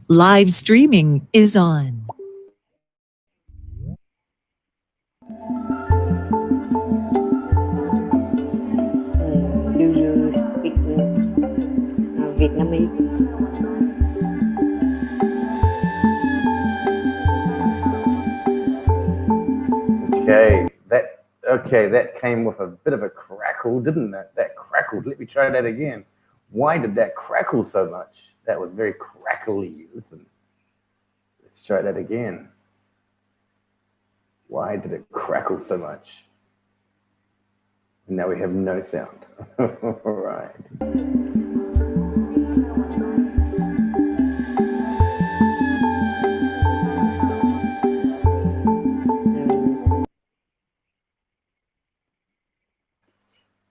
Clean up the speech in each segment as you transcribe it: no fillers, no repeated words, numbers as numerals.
Live streaming is on. Do you speak Vietnamese? Okay, that came with a bit of a crackle, didn't it? That crackled. Let me try that again. Why did that crackle so much? That was very crackly. Listen, let's try that again. Why did it crackle so much? And now we have no sound. All right.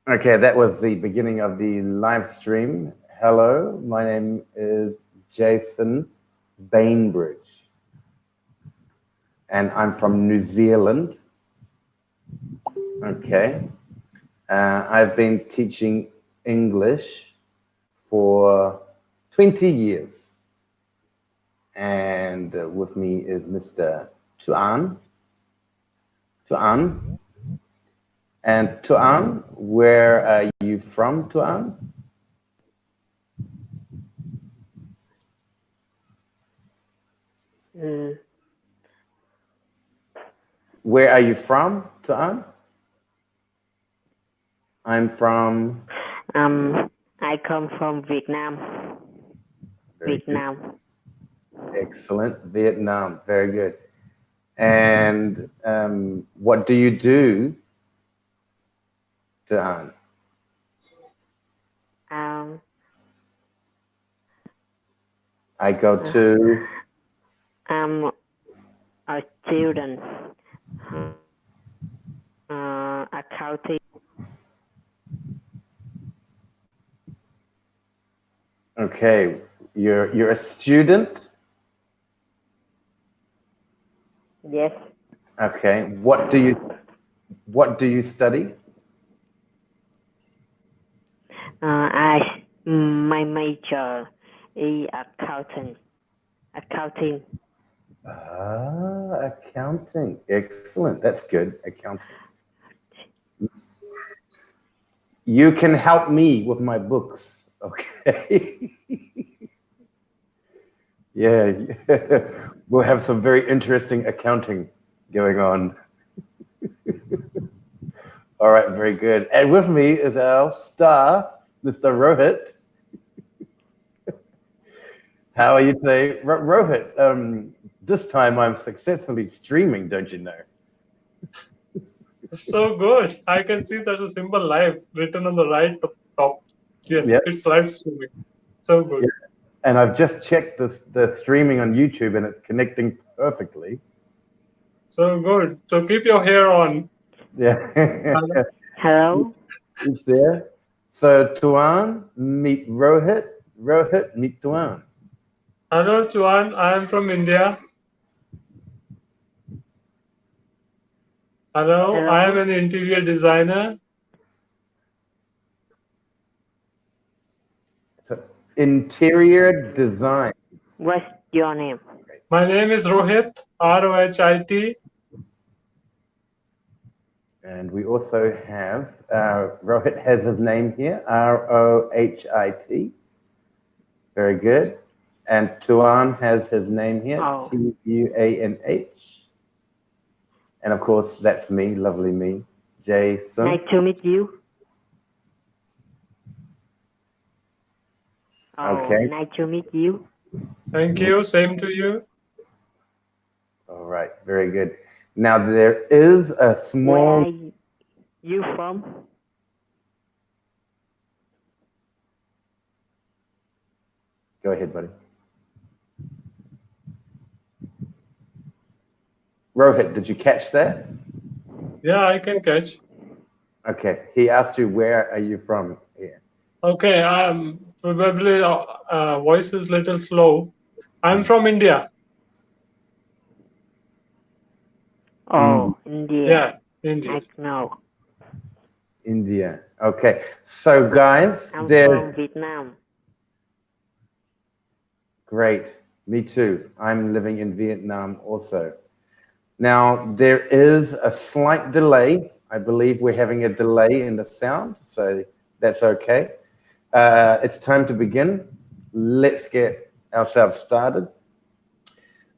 Okay, that was the beginning of the live stream. Hello, my name is Jason Bainbridge, and I'm from New Zealand. Okay, I've been teaching English for 20 years, and with me is Mr. Tuan. And Tuan, where are you from, Tuan? Where are you from, Tuan? I'm from. I come from Viet Nam. Vietnam. Excellent, Vietnam. Very good. And what do you do, Tuan? I go to. I'm a student. Accounting. Okay, you're a student. Yes. Okay, what do you study? My major is accounting. Accounting. Accounting. Excellent. That's good. Accounting. You can help me with my books. Okay. Yeah. We'll have some very interesting accounting going on. All right. Very good. And with me is our star, Mr. Rohit. How are you today, Rohit? This time I'm successfully streaming, don't you know? So good. I can see there's a symbol live written on the right top. Yes, Yep. It's live streaming. So good. Yep. And I've just checked the streaming on YouTube and it's connecting perfectly. So good. So keep your hair on. Yeah. Hello. It's there. So Tuan, meet Rohit. Rohit, meet Tuan. Hello, Chuan. I am from India. Hello. I am an interior designer. So, interior design. What's your name? My name is Rohit, Rohit. And we also have, Rohit has his name here, Rohit. Very good. And Tuan has his name here, Tuanh. And of course, that's me, lovely me, Jason. Nice to meet you. Okay. Nice to meet you. Thank you. Same to you. All right. Very good. Now there is a small. Where are you from? Go ahead, buddy. Rohit, did you catch that? Yeah, I can catch. Okay. He asked you, where are you from here? Okay. Probably voice is little slow. I'm from India. India. Yeah, India. I know. India. Okay. So guys, I'm there's. from Vietnam. Great. Me too. I'm living in Viet Nam also. Now, there is a slight delay. I believe we're having a delay in the sound, so that's okay. It's time to begin. Let's get ourselves started.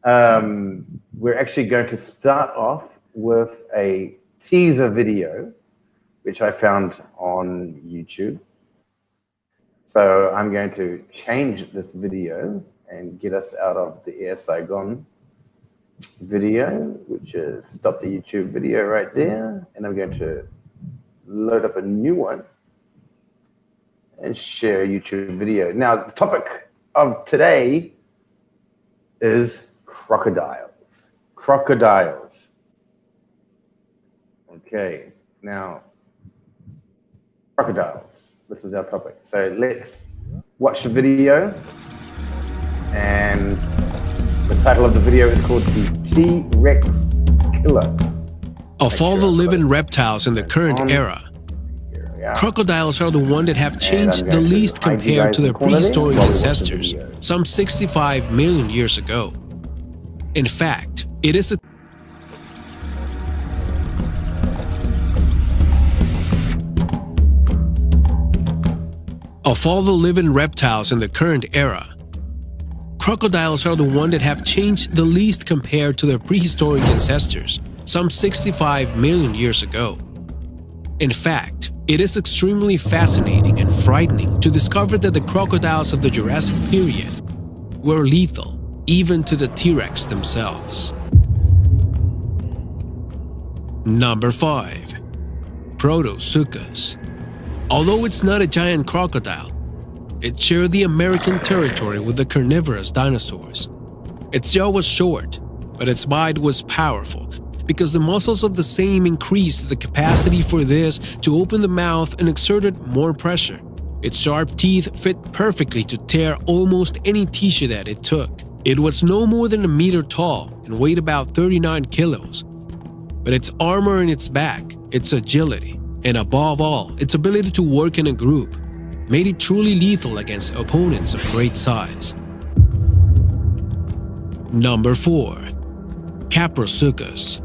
We're actually going to start off with a teaser video, which I found on YouTube. So I'm going to change this video and get us out of the Air Saigon video, which is stop the YouTube video right there. And I'm going to load up a new one and share a YouTube video. Now, the topic of today is crocodiles. Crocodiles. Okay, now, crocodiles. This is our topic. So let's watch the video. And the title of the video is called the TRex Killer. Of all the living reptiles in the current era, crocodiles are the ones that have changed the least compared to their prehistoric ancestors some 65 million years ago. In fact, it is a Of all the living reptiles in the current era, crocodiles are the ones that have changed the least compared to their prehistoric ancestors some 65 million years ago. In fact, it is extremely fascinating and frightening to discover that the crocodiles of the Jurassic period were lethal even to the T-Rex themselves. Number 5. Protosuchus. Although it's not a giant crocodile, it shared the American territory with the carnivorous dinosaurs. Its jaw was short, but its bite was powerful because the muscles of the same increased the capacity for this to open the mouth and exerted more pressure. Its sharp teeth fit perfectly to tear almost any tissue that it took. It was no more than a meter tall and weighed about 39 kilos. But its armor in its back, its agility, and above all, its ability to work in a group made it truly lethal against opponents of great size. Number 4. Caprosuchus.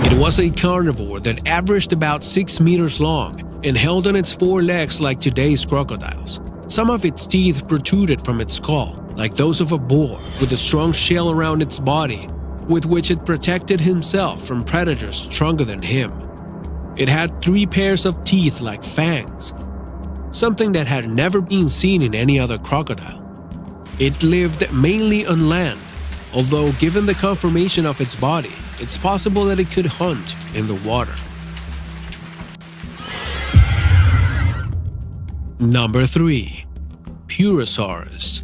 It was a carnivore that averaged about 6 meters long and held on its 4 legs like today's crocodiles. Some of its teeth protruded from its skull, like those of a boar, with a strong shell around its body, with which it protected himself from predators stronger than him. It had 3 pairs of teeth like fangs, something that had never been seen in any other crocodile. It lived mainly on land, although given the conformation of its body, it's possible that it could hunt in the water. Number 3. Purosaurus.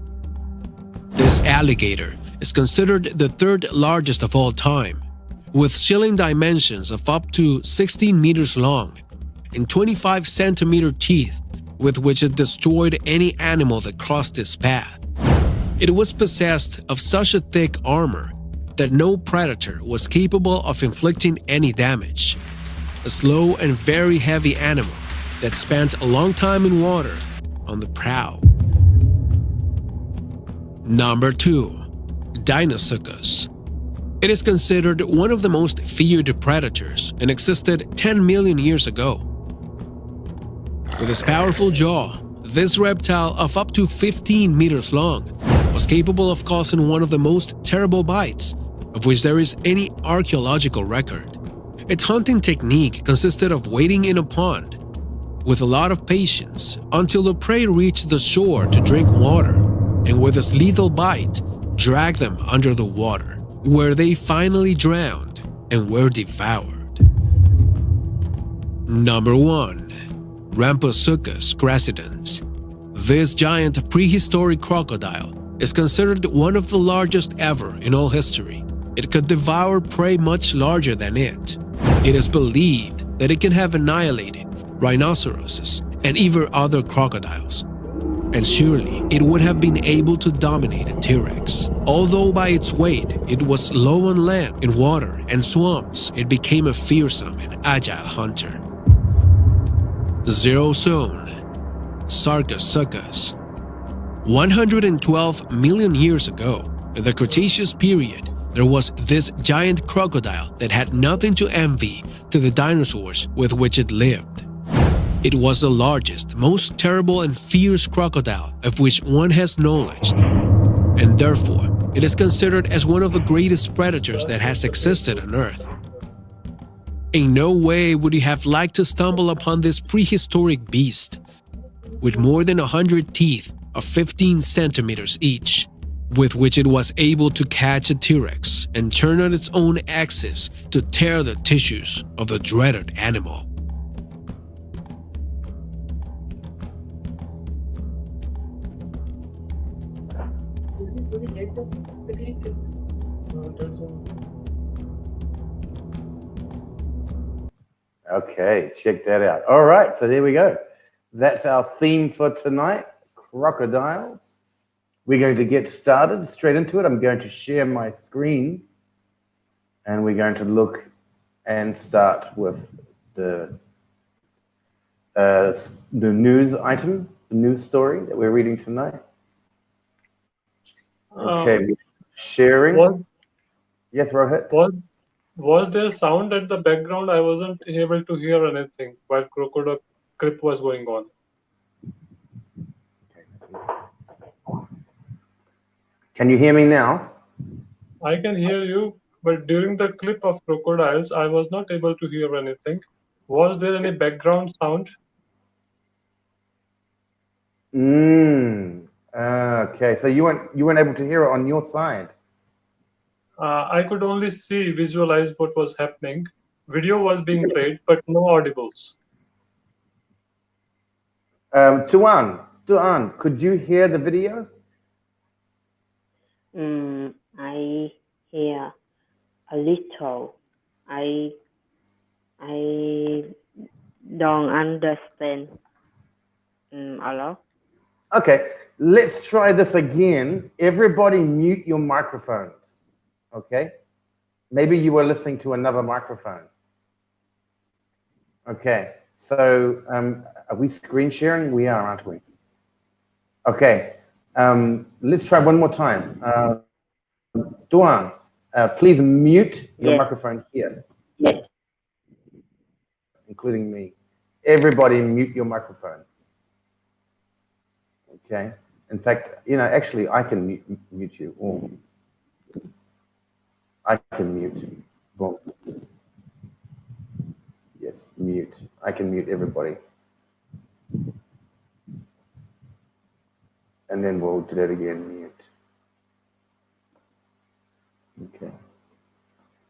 This alligator is considered the 3rd largest of all time, with chilling dimensions of up to 16 meters long and 25 centimeter teeth with which it destroyed any animal that crossed its path. It was possessed of such a thick armor that no predator was capable of inflicting any damage. A slow and very heavy animal that spent a long time in water on the prowl. Number 2. Deinosuchus. It is considered one of the most feared predators and existed 10 million years ago. With its powerful jaw, this reptile of up to 15 meters long was capable of causing one of the most terrible bites of which there is any archaeological record. Its hunting technique consisted of waiting in a pond with a lot of patience until the prey reached the shore to drink water, and with its lethal bite, drag them under the water, where they finally drowned and were devoured. Number 1. Ramposuchus crescitans. This giant prehistoric crocodile is considered one of the largest ever in all history. It could devour prey much larger than it. It is believed that it can have annihilated rhinoceroses and even other crocodiles. And surely it would have been able to dominate a T-Rex. Although by its weight it was low on land, in water, and swamps, it became a fearsome and agile hunter. Zero Zone Sarcosuchus. 112 million years ago, in the Cretaceous period, there was this giant crocodile that had nothing to envy to the dinosaurs with which it lived. It was the largest, most terrible and fierce crocodile of which one has knowledge, and therefore it is considered as one of the greatest predators that has existed on Earth. In no way would you have liked to stumble upon this prehistoric beast, with more than 100 teeth of 15 centimeters each, with which it was able to catch a T-Rex and turn on its own axis to tear the tissues of the dreaded animal. Okay, check that out. All right, so there we go. That's our theme for tonight, crocodiles. We're going to get started straight into it. I'm going to share my screen and we're going to look and start with the news item, the news story that we're reading tonight. Okay, sharing. Yes, Rohit? Was there sound at the background? I wasn't able to hear anything while crocodile clip was going on. Can you hear me now? I can hear you, but during the clip of crocodiles, I was not able to hear anything. Was there any background sound? Okay, so you weren't able to hear it on your side. I could only visualize what was happening. Video was being played, but no audibles. Tuan, could you hear the video? I hear a little. I don't understand a lot. Okay, let's try this again. Everybody mute your microphones, okay? Maybe you were listening to another microphone. Okay, so are we screen sharing? We are, aren't we? Okay, let's try one more time. Duan, please mute your microphone here. Yes. Including me. Everybody mute your microphone. Okay. In fact, actually, I can mute you. Or I can mute. Boom. Yes, mute. I can mute everybody. And then we'll do that again, mute. Okay.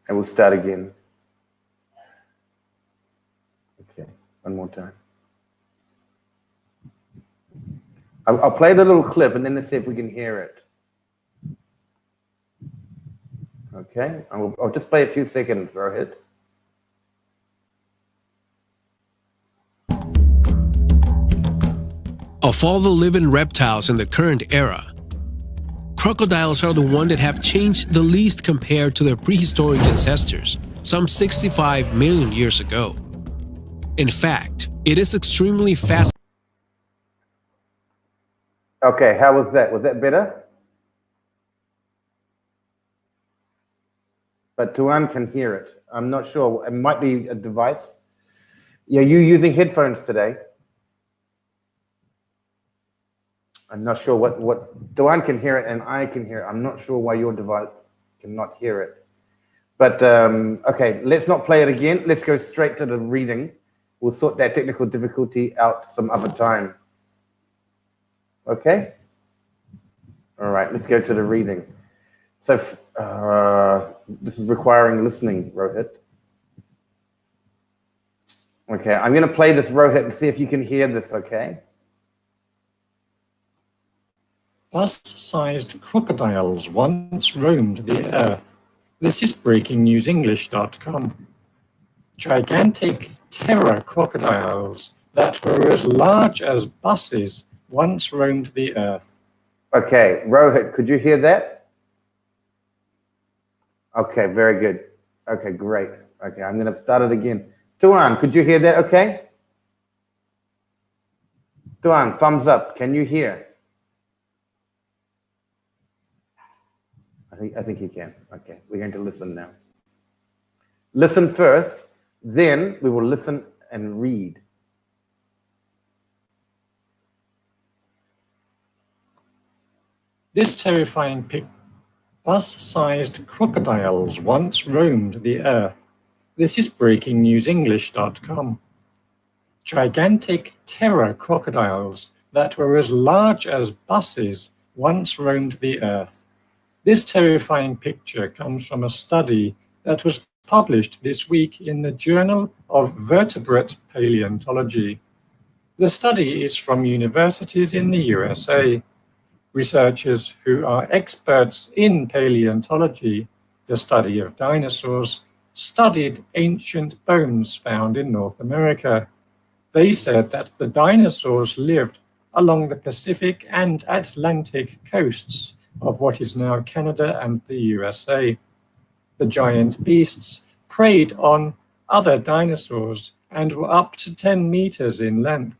And we'll start again. Okay, one more time. I'll play the little clip and then let's see if we can hear it. Okay, I'll just play a few seconds, Rohit. Of all the living reptiles in the current era, crocodiles are the ones that have changed the least compared to their prehistoric ancestors some 65 million years ago. In fact, it is extremely fascinating. Okay, how was that? Was that better? But Tuan can hear it. I'm not sure. It might be a device. Yeah, you using headphones today? I'm not sure what Tuan can hear it and I can hear it. I'm not sure why your device cannot hear it. But okay, let's not play it again. Let's go straight to the reading. We'll sort that technical difficulty out some other time. Okay? All right, let's go to the reading. So this is requiring listening, Rohit. Okay, I'm going to play this, Rohit, and see if you can hear this, okay? Bust-sized crocodiles once roamed the earth. This is breakingnewsenglish.com. Gigantic terror crocodiles that were as large as buses once roamed the earth. Okay, Rohit, could you hear that? Okay, very good. Okay, great. Okay, I'm going to start it again. Tuan, could you hear that okay? Tuan, thumbs up. Can you hear? I think you can. Okay, we're going to listen now. Listen first, then we will listen and read. This terrifying bus-sized crocodiles once roamed the earth. This is breakingnewsenglish.com. Gigantic terror crocodiles that were as large as buses once roamed the earth. This terrifying picture comes from a study that was published this week in the Journal of Vertebrate Paleontology. The study is from universities in the USA. Researchers who are experts in paleontology, the study of dinosaurs, studied ancient bones found in North America. They said that the dinosaurs lived along the Pacific and Atlantic coasts of what is now Canada and the USA. The giant beasts preyed on other dinosaurs and were up to 10 meters in length.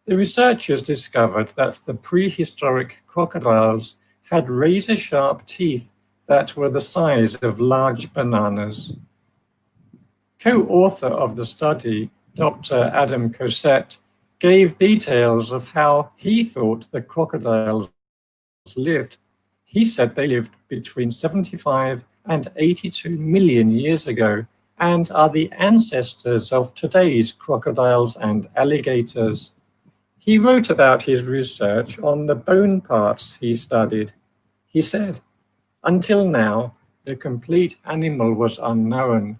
The researchers discovered that the prehistoric crocodiles had razor-sharp teeth that were the size of large bananas. Co-author of the study, Dr. Adam Cosette, gave details of how he thought the crocodiles lived. He said they lived between 75 and 82 million years ago and are the ancestors of today's crocodiles and alligators. He wrote about his research on the bone parts he studied. He said, "Until now, the complete animal was unknown.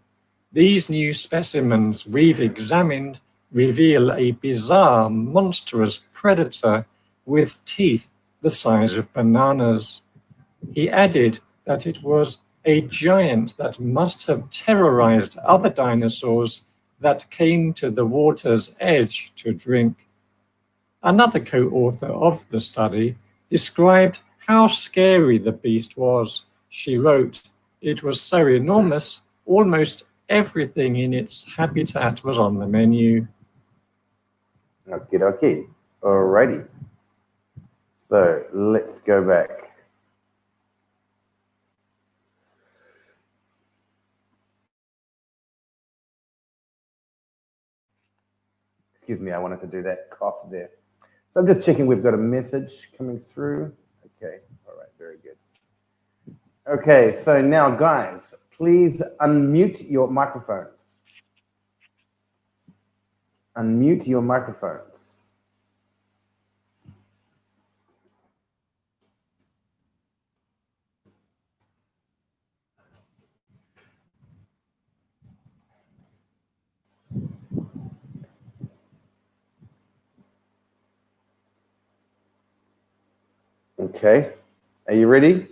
These new specimens we've examined reveal a bizarre, monstrous predator with teeth the size of bananas." He added that it was a giant that must have terrorized other dinosaurs that came to the water's edge to drink. Another co-author of the study described how scary the beast was. She wrote, "It was so enormous, almost everything in its habitat was on the menu." Okay. Alrighty. So let's go back. Excuse me, I wanted to do that cough there. So I'm just checking we've got a message coming through. Okay, all right, very good. Okay, so now guys, please unmute your microphones. Unmute your microphones. Okay, are you ready?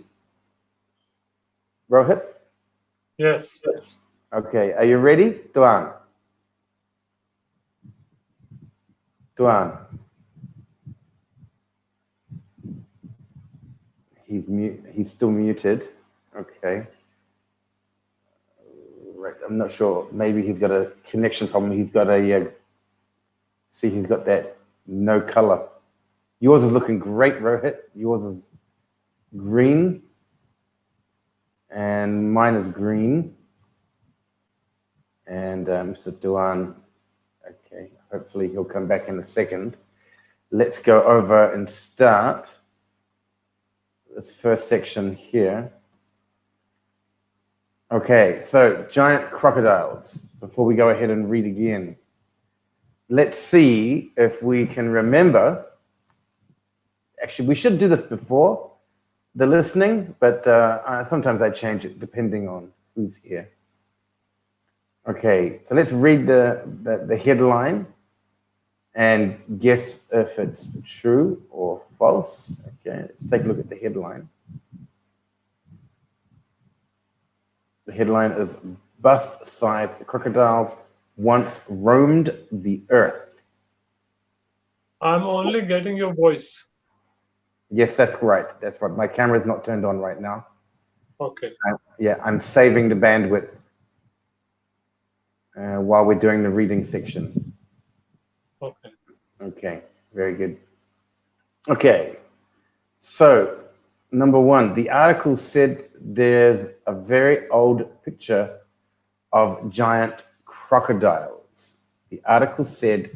Rohit? Yes. Okay, are you ready? Tuan. He's still muted. Okay. Right, I'm not sure. Maybe he's got a connection problem. He's got a, see, he's got that no color. Yours is looking great, Rohit. Yours is green. And mine is green. And Mr. Duan, okay, hopefully he'll come back in a second. Let's go over and start this first section here. Okay, so giant crocodiles. Before we go ahead and read again, let's see if we can remember. Actually, we should do this before the listening, but sometimes I change it depending on who's here. Okay, so let's read the headline and guess if it's true or false. Okay, let's take a look at the headline. The headline is Bust-Sized Crocodiles Once Roamed the Earth. I'm only getting your voice. Yes, that's right. That's right. My camera is not turned on right now. Okay. I'm saving the bandwidth while we're doing the reading section. Okay. Okay, very good. Okay, so Number one, the article said there's a very old picture of giant crocodiles. The article said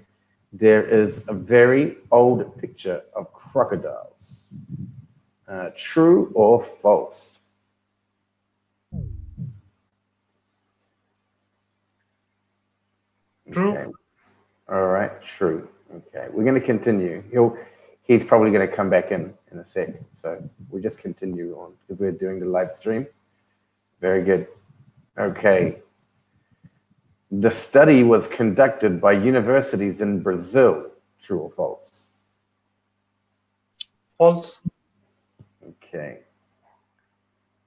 there is a very old picture of crocodiles. True or false? True. Okay. All right, true. Okay, we're going to continue. He's probably going to come back in a sec. So we'll just continue on because we're doing the live stream. Very good. Okay. The study was conducted by universities in Brazil. True or false? False. Okay.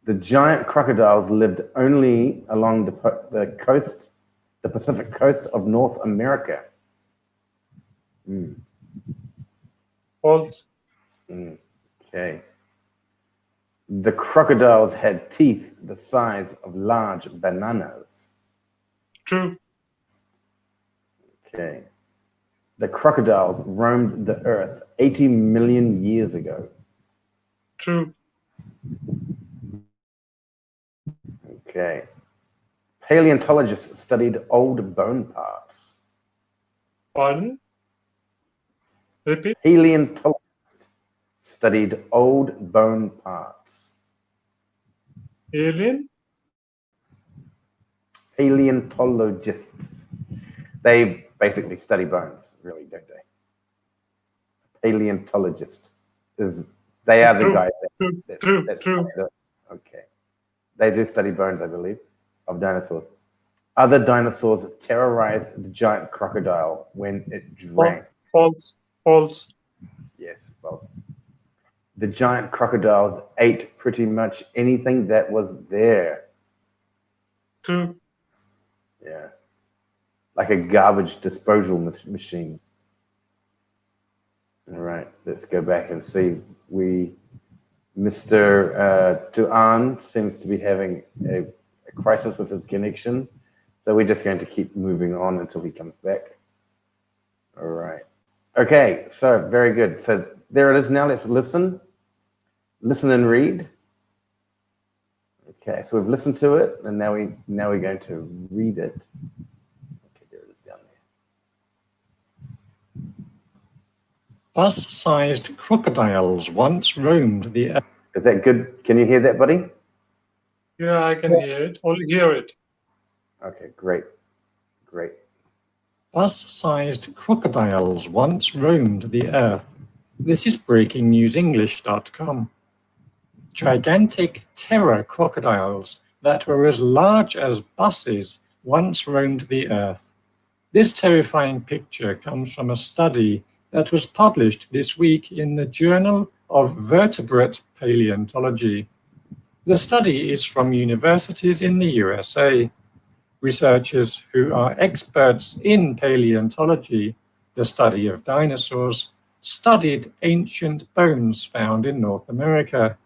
The giant crocodiles lived only along the coast, the Pacific coast of North America. False. Okay. The crocodiles had teeth the size of large bananas. True. Okay. The crocodiles roamed the earth 80 million years ago. True. Okay. Paleontologists studied old bone parts. Pardon? Repeat. Paleontologists studied old bone parts. Alien? Paleontologists. They basically study bones, really, don't they? Paleontologists they are the guys that True. okay. They do study bones, I believe, of dinosaurs. Other dinosaurs terrorized the giant crocodile when it drank. False. False. Yes, false. The giant crocodiles ate pretty much anything that was there. True. Yeah. Like a garbage disposal machine. All right, let's go back and see. Mr. Duan seems to be having a crisis with his connection. So we're just going to keep moving on until he comes back. All right. Okay, so very good. So there it is now. Let's listen. Listen and read. Okay, so we've listened to it, and now we're going to read it. Okay, there it is down there. Bus-sized crocodiles once roamed the earth. Is that good? Can you hear that, buddy? Yeah, I can hear it. Only hear it. Okay, great. Great. Bus-sized crocodiles once roamed the earth. This is breakingnewsenglish.com. Gigantic terror crocodiles that were as large as buses once roamed the earth. This terrifying picture comes from a study that was published this week in the Journal of Vertebrate Paleontology. The study is from universities in the USA. Researchers who are experts in paleontology, the study of dinosaurs, studied ancient bones found in North America.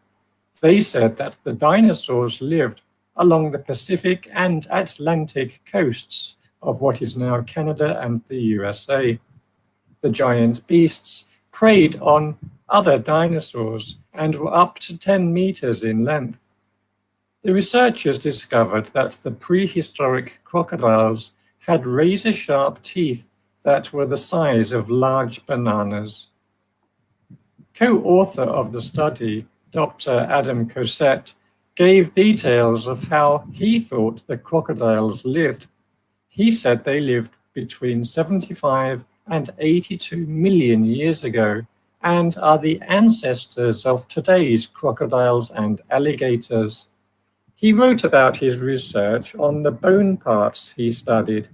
They said that the dinosaurs lived along the Pacific and Atlantic coasts of what is now Canada and the USA. The giant beasts preyed on other dinosaurs and were up to 10 meters in length. The researchers discovered that the prehistoric crocodiles had razor-sharp teeth that were the size of large bananas. Co-author of the study, Dr. Adam Cosette, gave details of how he thought the crocodiles lived. He said they lived between 75 and 82 million years ago and are the ancestors of today's crocodiles and alligators. He wrote about his research on the bone parts he studied.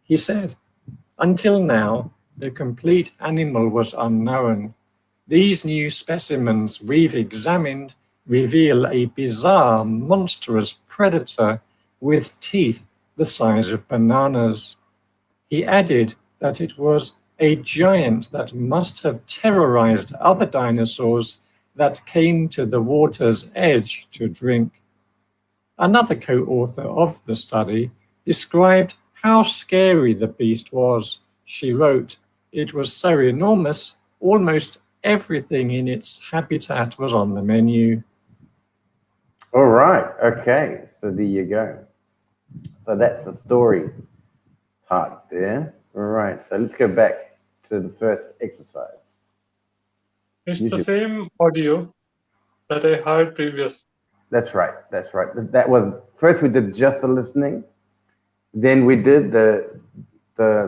He said, "Until now, the complete animal was unknown. These new specimens we've examined reveal a bizarre, monstrous predator with teeth the size of bananas." He added that it was a giant that must have terrorized other dinosaurs that came to the water's edge to drink. Another co-author of the study described how scary the beast was. She wrote, "It was so enormous, almost Everything in its habitat was on the menu. All right. Okay. So there you go. So that's the story part there. All right. So let's go back to the first exercise. It's You the should- same audio that I heard previous. That's right. That's right. That was first we did just the listening, then we did the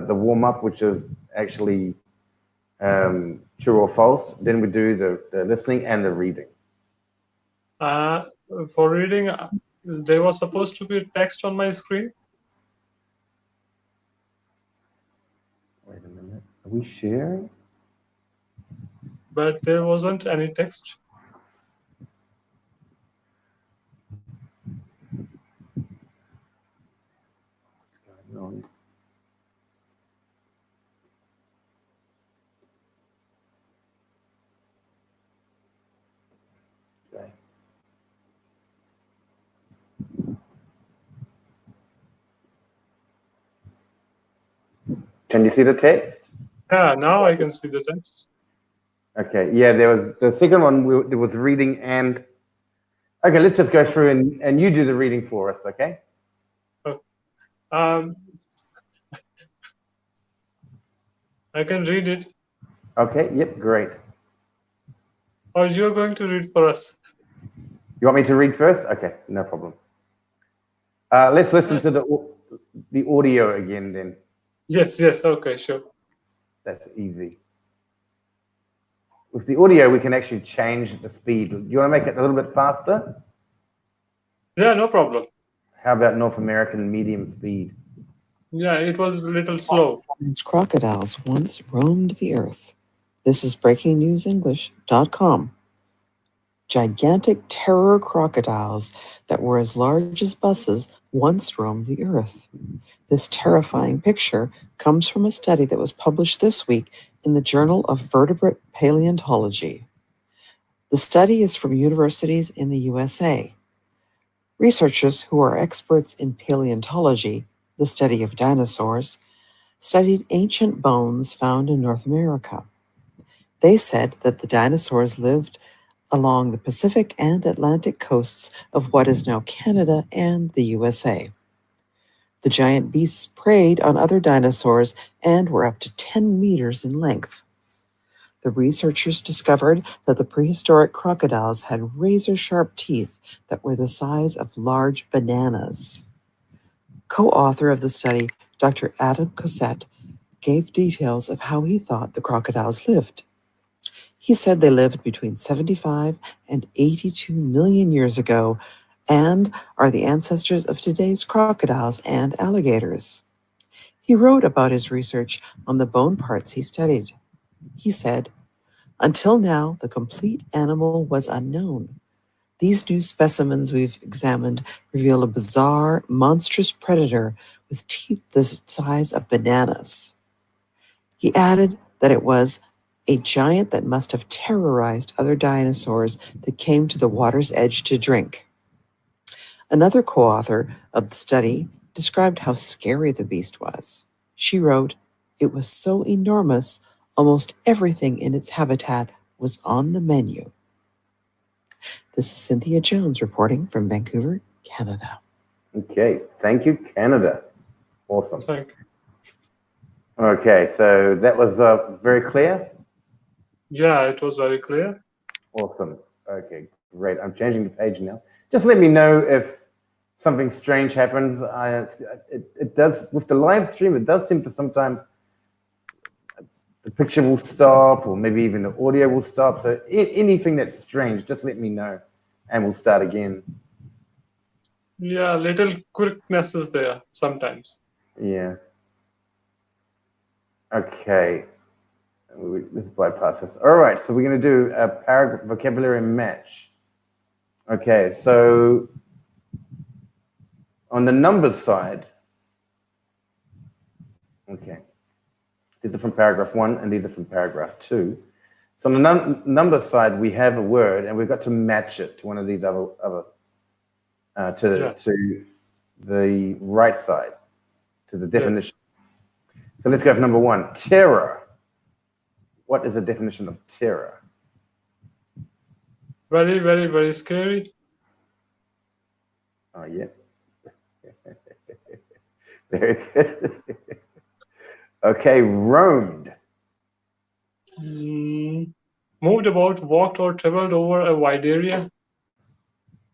warm up, which is actually true or false. Then we do the listening and the reading. For reading, there was supposed to be text on my screen. Wait a minute. Are we sharing? But there wasn't any text. What's going on? Okay. Can you see the text? Yeah, now I can see the text. Okay. Yeah, there was the second one. There was reading and. Okay, let's just go through and you do the reading for us. Okay. I can read it. Okay. Yep. Great. Or you're going to read for us. You want me to read first? Okay, no problem. Let's listen to the audio again then. Yes, okay, sure. That's easy. With the audio, we can actually change the speed. Do you want to make it a little bit faster? Yeah, no problem. How about North American medium speed? Yeah, it was a little slow. Crocodiles once roamed the earth. This is breakingnewsenglish.com. Gigantic terror crocodiles that were as large as buses once roamed the earth. This terrifying picture comes from a study that was published this week in the Journal of Vertebrate Paleontology. The study is from universities in the USA. Researchers who are experts in paleontology, the study of dinosaurs, studied ancient bones found in North America. They said that the dinosaurs lived along the Pacific and Atlantic coasts of what is now Canada and the USA. The giant beasts preyed on other dinosaurs and were up to 10 meters in length. The researchers discovered that the prehistoric crocodiles had razor-sharp teeth that were the size of large bananas. Co-author of the study, Dr. Adam Cossette, gave details of how he thought the crocodiles lived. He said they lived between 75 and 82 million years ago and are the ancestors of today's crocodiles and alligators. He wrote about his research on the bone parts he studied. He said, "Until now, the complete animal was unknown. These new specimens we've examined reveal a bizarre, monstrous predator with teeth the size of bananas." He added that it was a giant that must have terrorized other dinosaurs that came to the water's edge to drink. Another co-author of the study described how scary the beast was. She wrote, "It was so enormous, almost everything in its habitat was on the menu." This is Cynthia Jones reporting from Vancouver, Canada. Okay, thank you, Canada. Awesome. Thank you. Okay, so that was very clear. Yeah, it was very clear. Awesome. Okay, great. I'm changing the page now. Just let me know if something strange happens. It does with the live stream. It does seem to sometimes the picture will stop, or maybe even the audio will stop. So anything that's strange, just let me know, and we'll start again. Yeah, little quirkiness is there sometimes. Yeah. Okay. Let's bypass this. All right, so we're going to do a paragraph vocabulary match. Okay, so on the numbers side, okay, these are from paragraph 1 and these are from paragraph 2. So on the numbers side, we have a word and we've got to match it to one of these other Yes. to the right side, to the definition. Yes. So let's go for number 1, terror. What is the definition of terror? Very, very, very scary. Oh, yeah. Very good. Okay, roamed. Moved about, walked, or traveled over a wide area.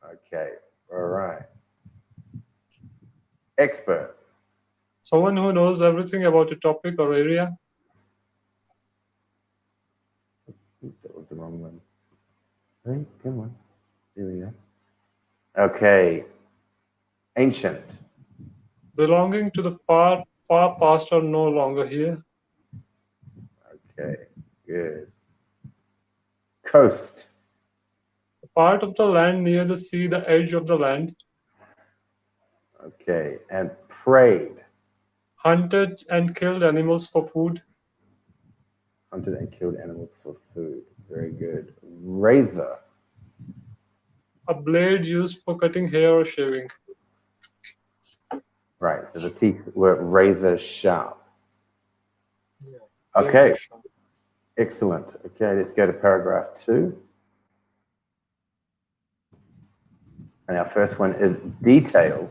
Okay, all right. Expert. Someone who knows everything about a topic or area. That was the wrong one. Hey, come on. Here we go. Okay. Ancient. Belonging to the far, far past or no longer here. Okay, good. Coast. The part of the land near the sea, the edge of the land. Okay, and preyed. Hunted and killed animals for food. Hunted and killed animals for food. Very good. Razor. A blade used for cutting hair or shaving. Right, so the teeth were razor sharp. Yeah. Okay, excellent. Okay, let's go to paragraph 2. And our first one is detail.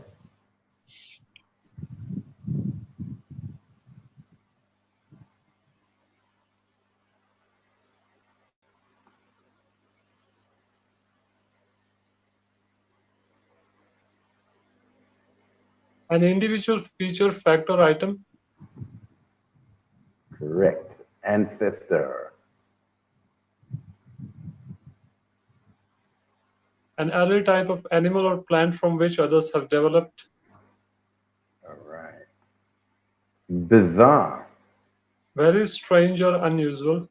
An individual feature, fact, or item. Correct. Ancestor. An early type of animal or plant from which others have developed. All right. Bizarre. Very strange or unusual.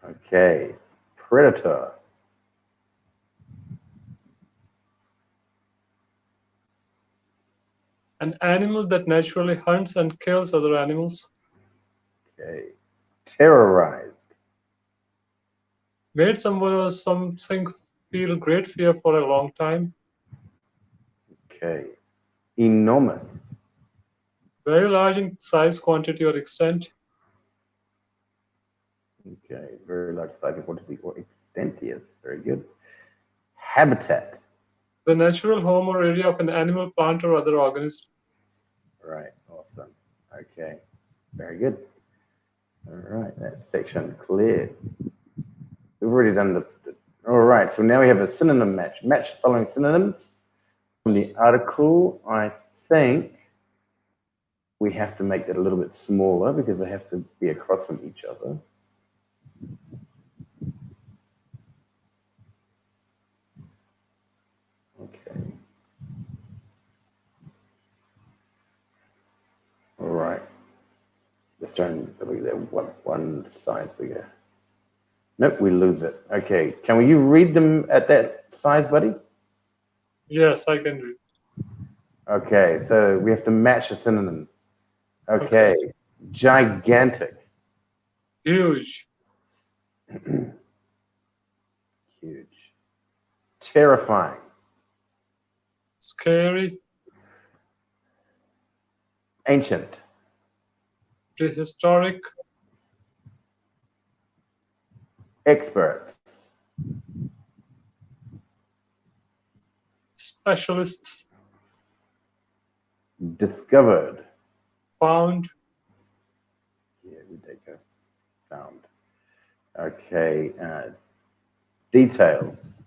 Okay. Predator. An animal that naturally hunts and kills other animals. Okay. Terrorized. Made someone or something feel great fear for a long time. Okay. Enormous. Very large in size, quantity, or extent. Okay. Very large size and quantity or extent, yes. Very good. Habitat. The natural home or area of an animal, plant, or other organism. Right. Awesome. Okay. Very good. All right. That section cleared. We've already done the all right. So now we have a synonym match. Match the following synonyms from the article. I think we have to make that a little bit smaller because they have to be across from each other. Okay. All right. Let's try and look at that one size bigger. Nope, we lose it. Okay. Can you read them at that size, buddy? Yes, I can read. Okay. So we have to match a synonym. Okay. Gigantic. Huge. Huge. Terrifying. Scary. Ancient. Prehistoric. Experts. Specialists. Discovered. Found. Yeah, we did go. Found. Okay. Details.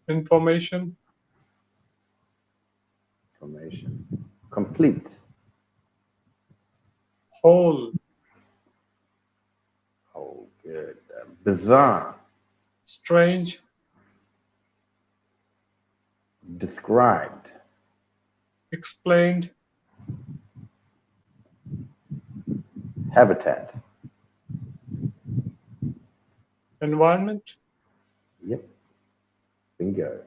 Information. Information. Complete. Whole. Oh, good. Bizarre. Strange. Described. Explained. Habitat. Environment. Yep. Bingo.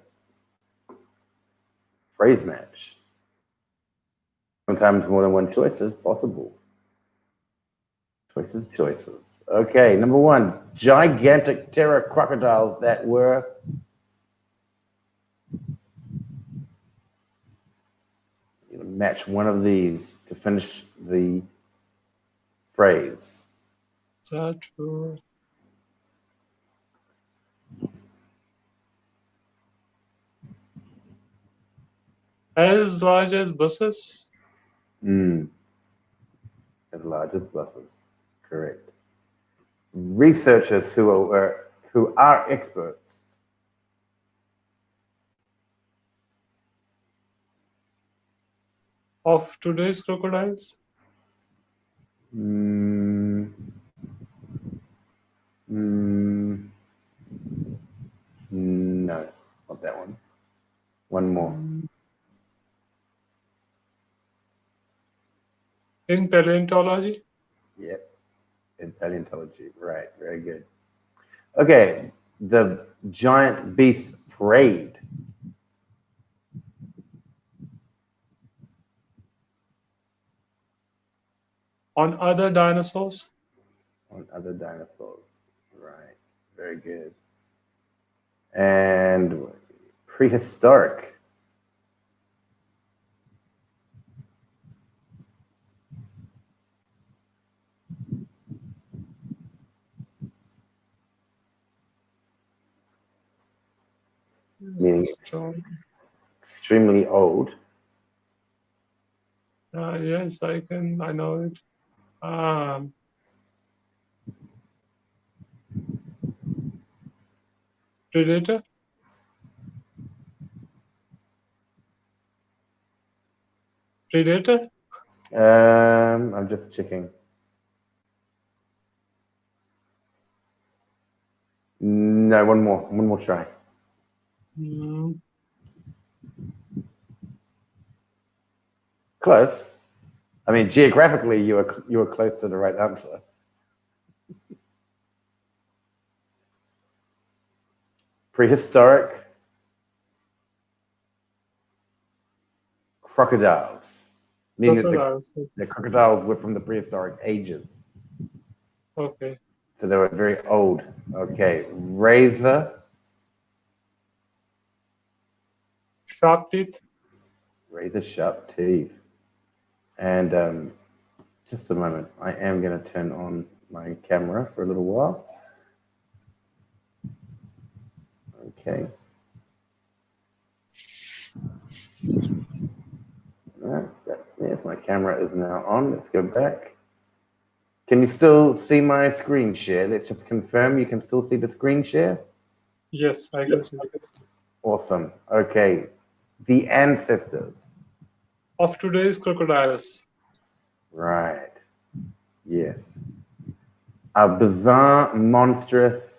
Phrase match. Sometimes more than one choice is possible. Choices. Okay, number 1, gigantic terror crocodiles that were match one of these to finish the phrase. That were As large as buses? As large as buses. Correct. Researchers who are experts. Of today's crocodiles? No, not that one. One more. In paleontology? Yep. In paleontology. Right. Very good. Okay. The giant beast preyed. On other dinosaurs? On other dinosaurs. Right. Very good. And prehistoric. Meaning extremely old. Yes, I know it. Predator? Predator? I'm just checking. No, one more try. Close. I mean, geographically, you were close to the right answer. Prehistoric crocodiles. Meaning Crocodiles. the crocodiles were from the prehistoric ages. Okay. So they were very old. Okay. Razor. Sharp teeth. Razor sharp teeth. And just a moment. I am going to turn on my camera for a little while. Okay. All right. Yes, my camera is now on. Let's go back. Can you still see my screen share? Let's just confirm you can still see the screen share. Yes, I can see. Awesome. Okay. The ancestors. Of today's crocodiles. Right. Yes. A bizarre, monstrous.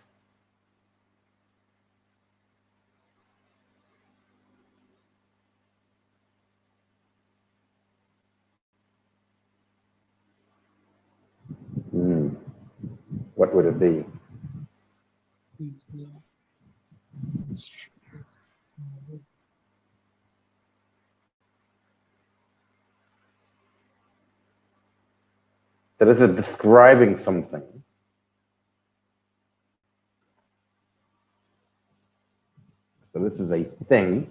What would it be? So this is describing something. So this is a thing.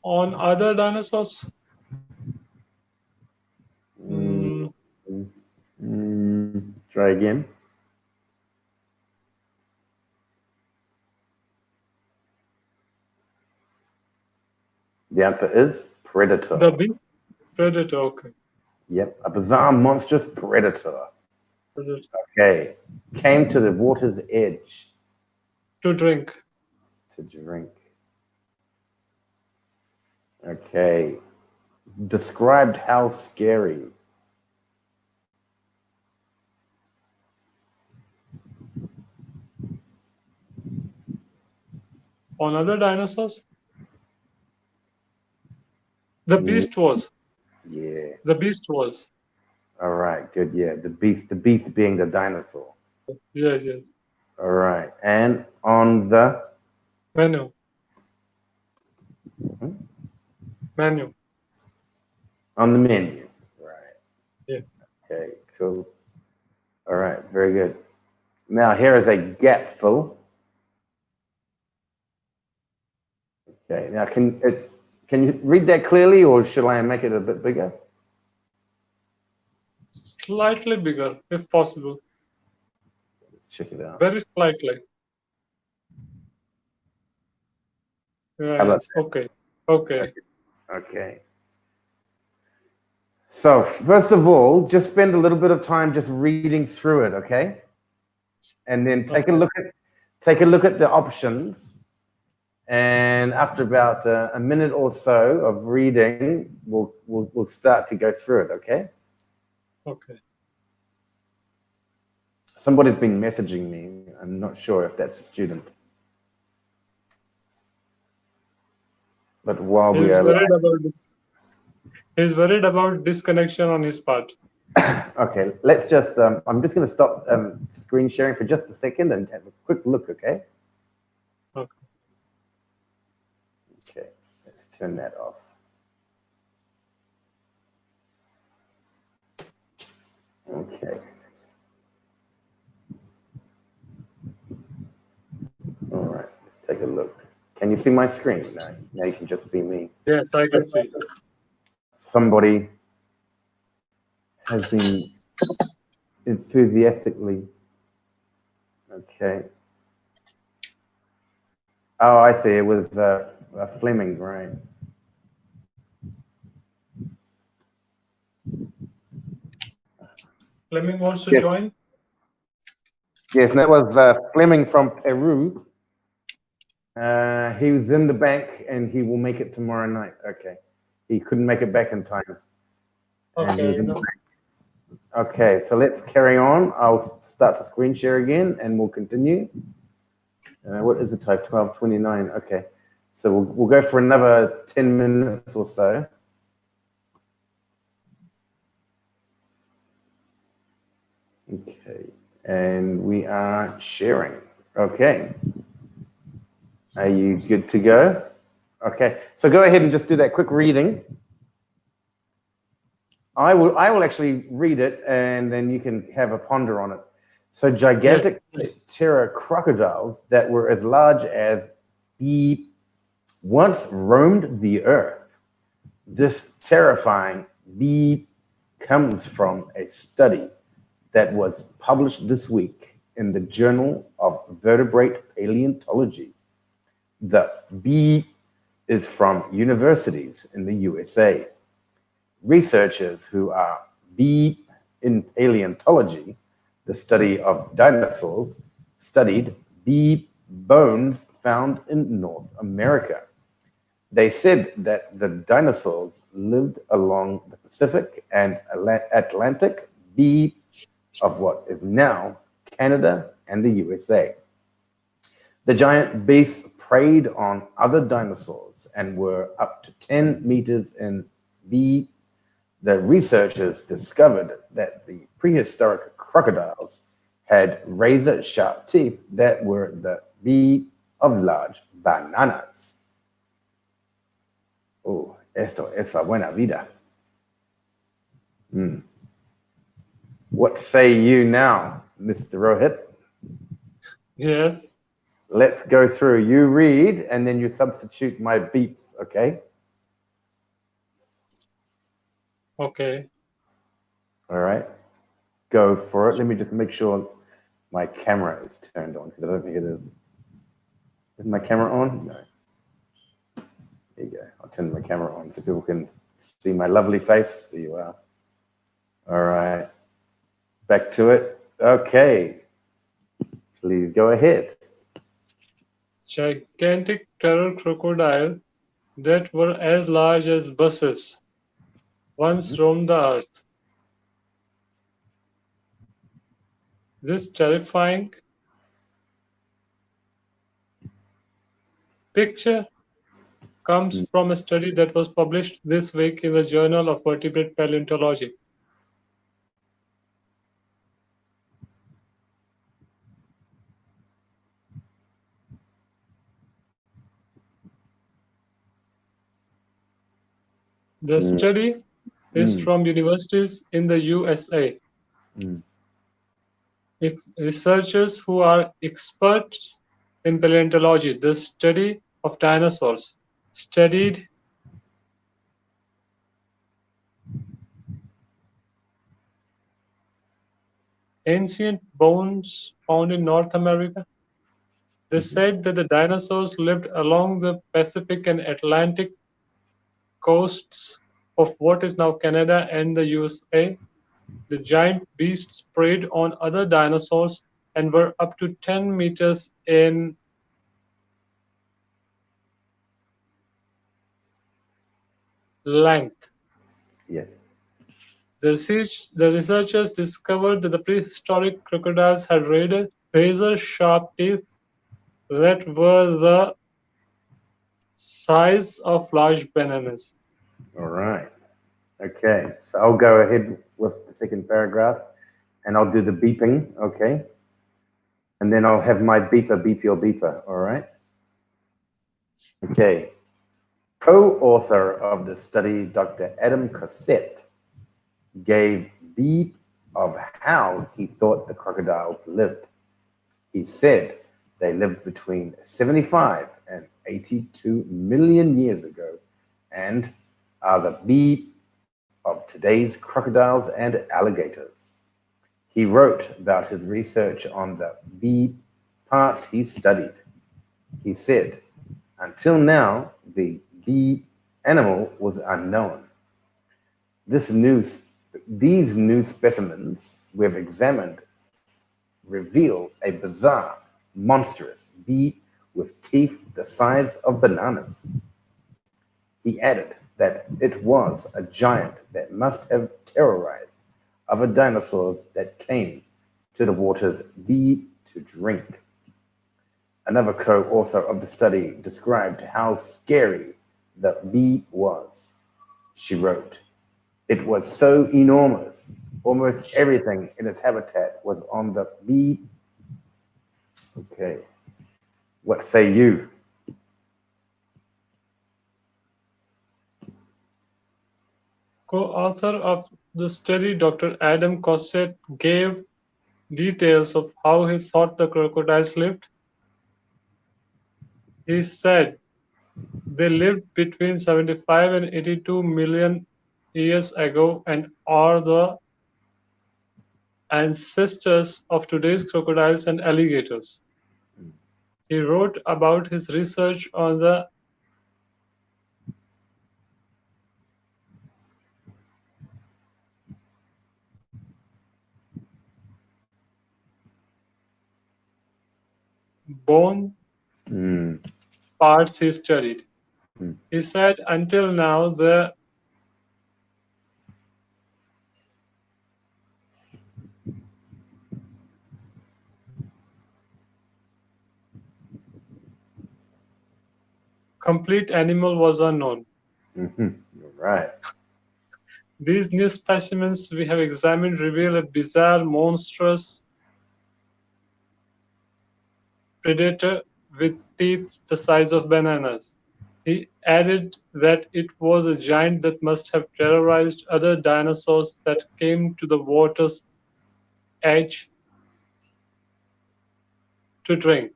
On other dinosaurs? Try again. The answer is predator. The beast? Predator, okay. Yep, a bizarre, monstrous predator. Predator. Okay, came to the water's edge. To drink. To drink. Okay, described how scary. On other dinosaurs? The beast was. Yeah. The beast was. All right, good. Yeah, the beast being the dinosaur. Yes, yes. All right, and on the menu. Menu. On the menu, right? Yeah. Okay, cool. All right, very good. Now here is a gap fill. Okay, now can you read that clearly, or should I make it a bit bigger? Slightly bigger, if possible. Let's check it out. Very slightly. How about Yes. Okay. Okay. Okay. So first of all, just spend a little bit of time just reading through it, okay? And then take a look at the options. And after about a minute or so of reading, we'll start to go through it, okay? Okay. Somebody's been messaging me. I'm not sure if that's a student. But while we are He's worried about disconnection on his part. okay, let's just, I'm just going to stop screen sharing for just a second and have a quick look, okay? Okay. Okay, let's turn that off. Okay. All right, let's take a look. Can you see my screen now? Now you can just see me. Yes, I can see. Somebody has been enthusiastically. Okay. Oh, I see. It was Fleming, right? Fleming wants to join? Yes, and that was Fleming from Peru. He was in the bank and he will make it tomorrow night. Okay. He couldn't make it back in time. Okay. Okay, so let's carry on. I'll start to screen share again and we'll continue. What is the time? 12:29. Okay. So we'll go for another 10 minutes or so. Okay. And we are sharing. Okay. Are you good to go? Okay. So go ahead and just do that quick reading. I will actually read it and then you can have a ponder on it. So gigantic terror crocodiles that were as large as the once roamed the earth. This terrifying beep comes from a study that was published this week in the Journal of Vertebrate Paleontology. The beep is from universities in the USA. Researchers who are deep in paleontology, the study of dinosaurs, studied deep bones found in North America. They said that the dinosaurs lived along the Pacific and Atlantic deep of what is now Canada and the USA. The giant beasts preyed on other dinosaurs and were up to 10 meters in deep. The researchers discovered that the prehistoric crocodiles had razor-sharp teeth that were the big of large bananas. Oh, esto es la buena vida. What say you now, Mr. Rohit? Yes. Let's go through. You read and then you substitute my beeps, okay? Okay. All right. Go for it. Let me just make sure my camera is turned on because I don't think it is. Is my camera on? No. There you go. I'll turn my camera on so people can see my lovely face. There you are. All right. Back to it. Okay. Please go ahead. Gigantic terror crocodile that were as large as buses once roamed the earth. This terrifying picture comes from a study that was published this week in the Journal of Vertebrate Paleontology. The study is from universities in the USA. It's researchers who are experts in paleontology, the study of dinosaurs, studied ancient bones found in North America. They said that the dinosaurs lived along the Pacific and Atlantic coasts of what is now Canada and the USA. The giant beasts preyed on other dinosaurs and were up to 10 meters in length. Yes. The researchers discovered that the prehistoric crocodiles had razor-sharp teeth that were the size of large bananas. All right. Okay. So I'll go ahead with the second paragraph and I'll do the beeping. Okay. And then I'll have my beeper beep your beeper. All right. Okay. Co-author of the study, Dr. Adam Cossette, gave beep of how he thought the crocodiles lived. He said they lived between 75 and 82 million years ago and are the beep of today's crocodiles and alligators. He wrote about his research on the beep parts he studied. He said, until now, the beep animal was unknown. These new specimens we've examined reveal a bizarre, monstrous beep with teeth the size of bananas. He added that it was a giant that must have terrorized other dinosaurs that came to the waters deep to drink. Another co-author of the study described how scary the beep was. She wrote, "It was so enormous, almost everything in its habitat was on the beep." Okay, what say you? Co-author of the study, Dr. Adam Cossette, gave details of how he thought the crocodiles lived. He said they lived between 75 and 82 million years ago and are the ancestors of today's crocodiles and alligators. He wrote about his research on the bone parts he studied. He said, until now, the complete animal was unknown. Right. These new specimens we have examined reveal a bizarre, monstrous predator with teeth the size of bananas. He added that it was a giant that must have terrorized other dinosaurs that came to the water's edge to drink.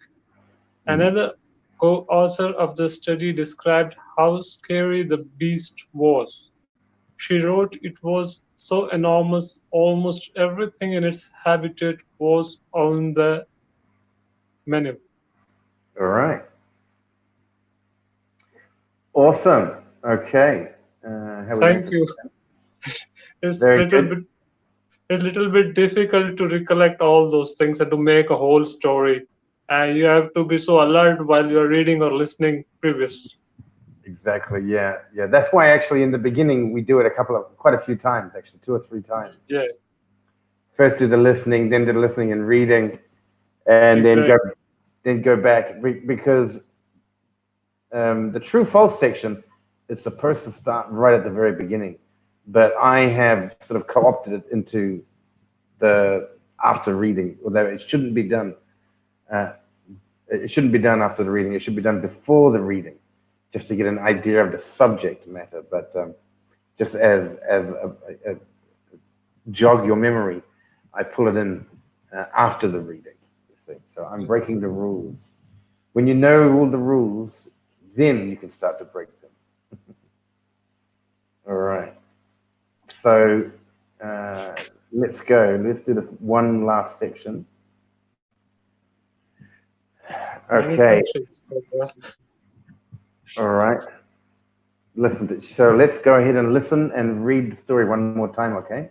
Another co-author of the study described how scary the beast was. She wrote it was so enormous, almost everything in its habitat was on the menu. All right. Awesome. Okay. Thank you. It's a little bit difficult to recollect all those things and to make a whole story. And you have to be so alert while you're reading or listening previous. Exactly. Yeah. Yeah. That's why actually in the beginning we do it quite a few times, actually 2 or 3 times. Yeah. First do the listening, then do the listening and reading, and then go back because the true false section is supposed to start right at the very beginning, but I have sort of co-opted it into the after reading, although it shouldn't be done. It shouldn't be done after the reading. It should be done before the reading, just to get an idea of the subject matter. But just as a jog your memory, I pull it in after the reading. You see, so I'm breaking the rules. When you know all the rules, then you can start to break them. All right. So let's go. Let's do this one last section. Okay. All right. listen to. So let's go ahead and listen and read the story one more time, okay?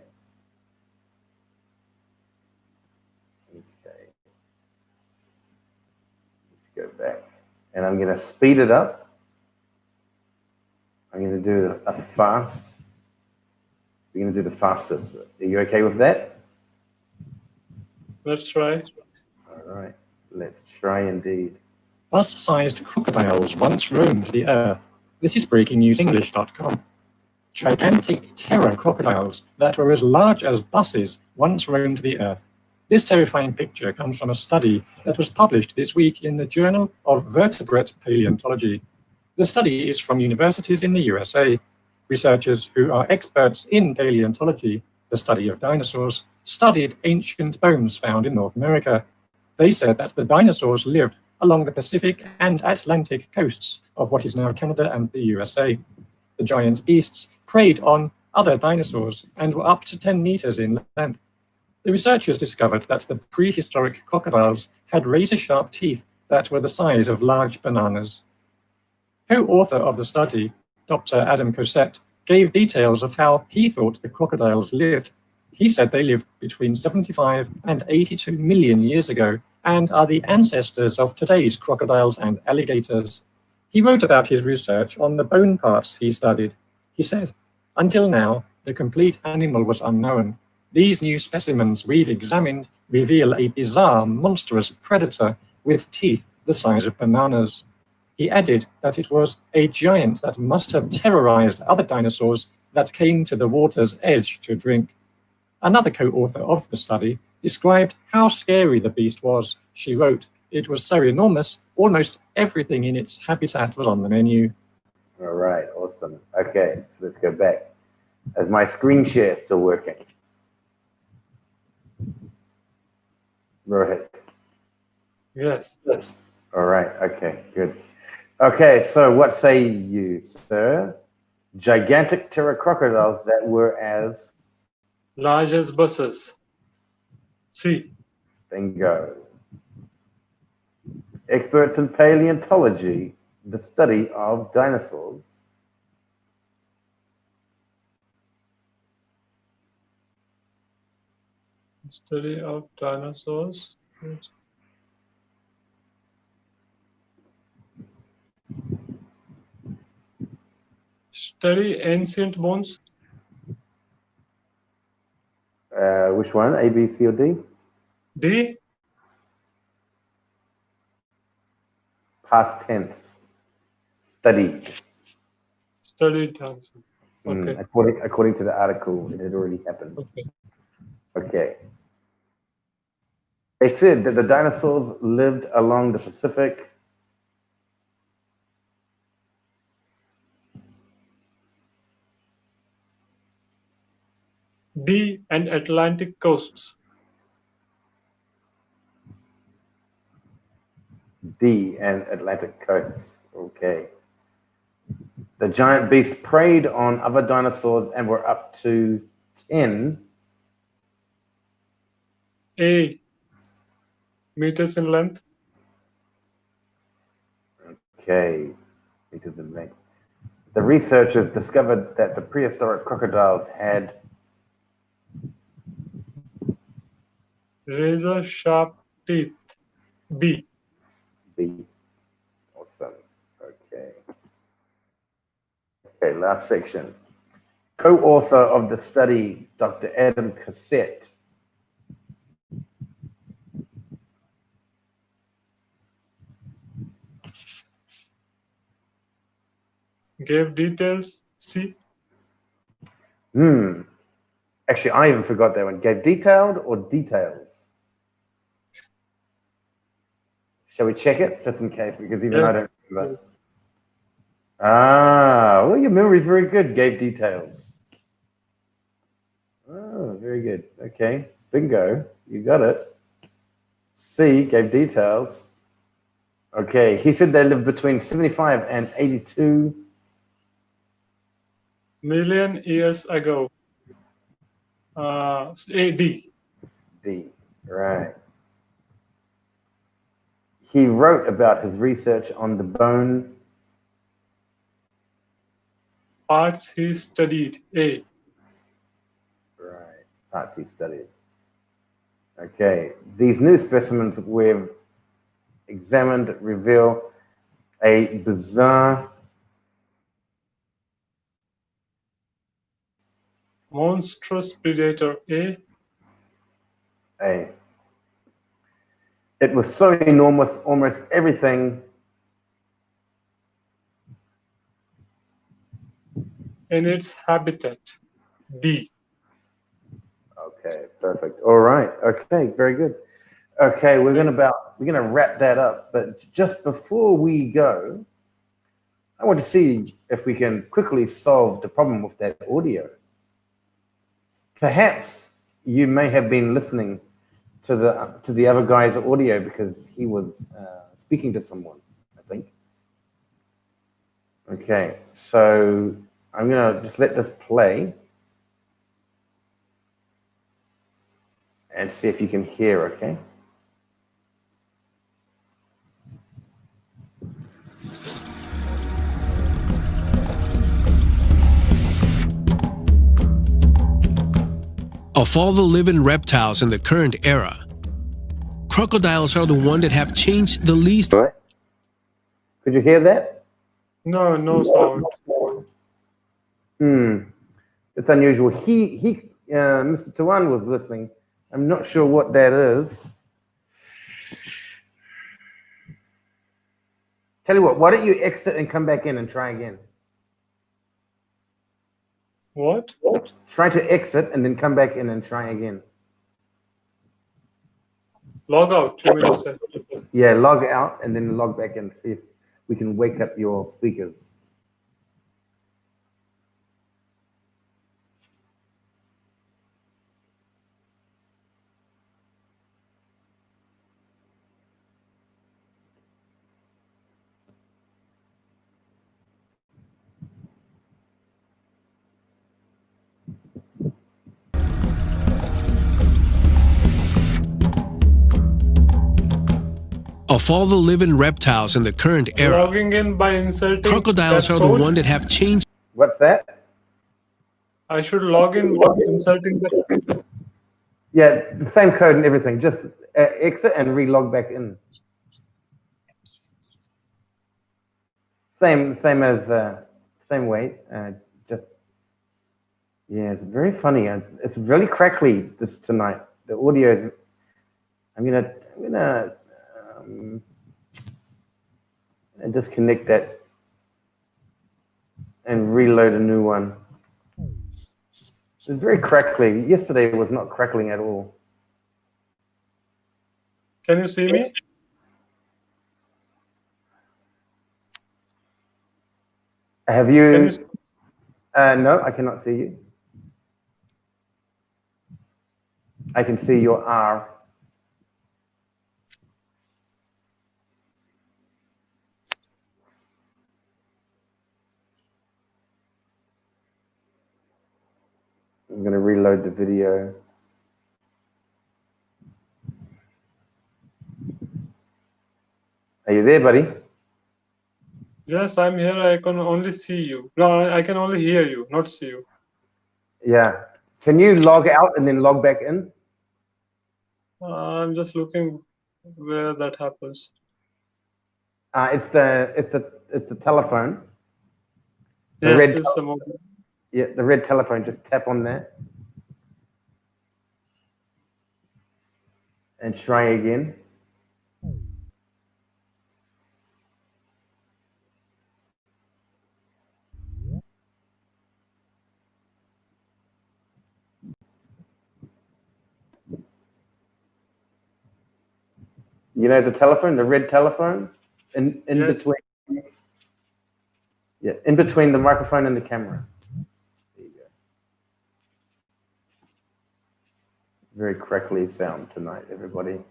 Okay. Let's go back, and I'm going to speed it up. I'm going to do a fast. We're going to do the fastest. Are you okay with that? Let's try. All right. Let's try indeed. Bus-sized crocodiles once roamed the earth. This is breakingnewsenglish.com. Gigantic terror crocodiles that were as large as buses once roamed the earth. This terrifying picture comes from a study that was published this week in the Journal of Vertebrate Paleontology. The study is from universities in the USA. Researchers who are experts in paleontology, the study of dinosaurs, studied ancient bones found in North America. They said that the dinosaurs lived along the Pacific and Atlantic coasts of what is now Canada and the USA. The giant beasts preyed on other dinosaurs and were up to 10 meters in length. The researchers discovered that the prehistoric crocodiles had razor-sharp teeth that were the size of large bananas. Co-author of the study, Dr. Adam Cosette, gave details of how he thought the crocodiles lived. He said they lived between 75 and 82 million years ago and are the ancestors of today's crocodiles and alligators. He wrote about his research on the bone parts he studied. He said, "Until now, the complete animal was unknown. These new specimens we've examined reveal a bizarre, monstrous predator with teeth the size of bananas." He added that it was a giant that must have terrorized other dinosaurs that came to the water's edge to drink. Another co-author of the study described how scary the beast was. She wrote, "It was so enormous, almost everything in its habitat was on the menu." All right, awesome. Okay, so let's go back. Is my screen share still working? Rohit. Yes. All right, okay, good. Okay, so what say you, sir? Gigantic terror crocodiles that were as... Large as buses. C. Bingo. Experts in paleontology, the study of dinosaurs. Study of dinosaurs. Study ancient bones. Which one? A, B, C, or D? D. Past tense. Studied. Studied dinosaurs. Okay. According to the article, it had already happened. Okay. Okay. They said that the dinosaurs lived along the Pacific D. And Atlantic coasts. D and Atlantic coasts. Okay. The giant beasts preyed on other dinosaurs and were up to 10 A. Meters in length. Okay, meters in length. The researchers discovered that the prehistoric crocodiles had Razor sharp teeth. B. B. Awesome. Okay. Okay, last section. Co-author of the study, Dr. Adam Cosette. Gave details. C. Actually, I even forgot that one. Gave detailed or details? Shall we check it just in case? Because even I don't remember. Ah, well, your memory is very good. Gave details. Oh, very good. Okay, bingo. You got it. C, gave details. Okay, he said they lived between 75 and 82 million years ago. D. D, right. He wrote about his research on the bone Parts he studied. A. Right. Parts he studied. Okay. These new specimens we've examined reveal a bizarre Monstrous predator. A. It was so enormous, almost everything In its habitat. D. Okay, perfect. All right. Okay, very good. Okay, we're gonna wrap that up. But just before we go, I want to see if we can quickly solve the problem with that audio. Perhaps you may have been listening to the other guy's audio because he was speaking to someone, I think. Okay, so I'm gonna just let this play and see if you can hear, okay? Of all the living reptiles in the current era, crocodiles are the one that have changed the least. All right. Could you hear that? No, no sound. It's unusual. Mr. Tawan was listening. I'm not sure what that is. Tell you what, why don't you exit and come back in and try again? What? Try to exit and then come back in and try again. Log out. 2 minutes. Yeah, log out and then log back in. See if we can wake up your speakers. Of all the living reptiles in the current era, Logging in by inserting crocodiles that are code. the one that have changed. What's that? I should log in by inserting the. Yeah, the same code and everything. Just exit and re-log back in. Same as same way. Just yeah, it's very funny. It's really crackly this tonight. The audio is. I'm gonna disconnect that and reload a new one. It's very crackly. Yesterday was not crackling at all. Can you see me? Have you? Can you No, I cannot see you. I can see your R. I'm going to reload the video. Are you there, buddy? Yes, I'm here. I can only see you. No, I can only hear you, not see you. Yeah. Can you log out and then log back in? I'm just looking where that happens. It's the telephone. The Yes, red it's the mobile. Yeah, the red telephone. Just tap on that and try again. You know the telephone, the red telephone, in Yes. between. Yeah, in between the microphone and the camera. There you go. Very crackly sound tonight, everybody.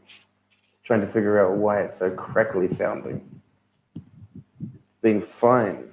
Just trying to figure out why it's so crackly sounding. It's been fine.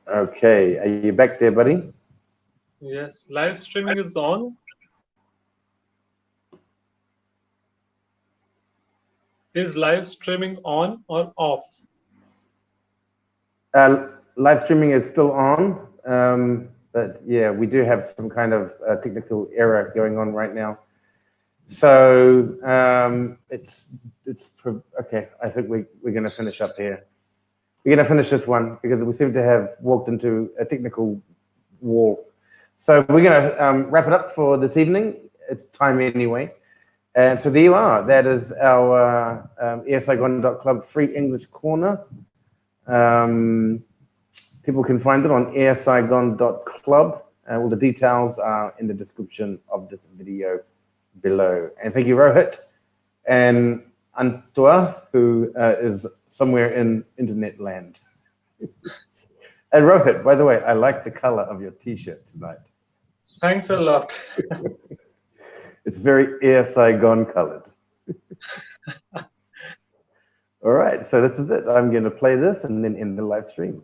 Okay, are you back there, buddy? Yes, live streaming is on. Is live streaming on or off? Live streaming is still on, but yeah, we do have some kind of technical error going on right now. So it's okay. I think we're going to finish up here. We're going to finish this one because we seem to have walked into a technical wall. So we're going to wrap it up for this evening. It's time anyway. And so there you are. That is our airsaigon.club free English corner. People can find it on airsaigon.club. All the details are in the description of this video below. And thank you, Rohit and Antua, who is somewhere in internet land. And Rohit, by the way, I like the color of your t-shirt tonight. Thanks a lot. It's very Air Saigon colored. All right, so this is it. I'm going to play this and then end the live stream.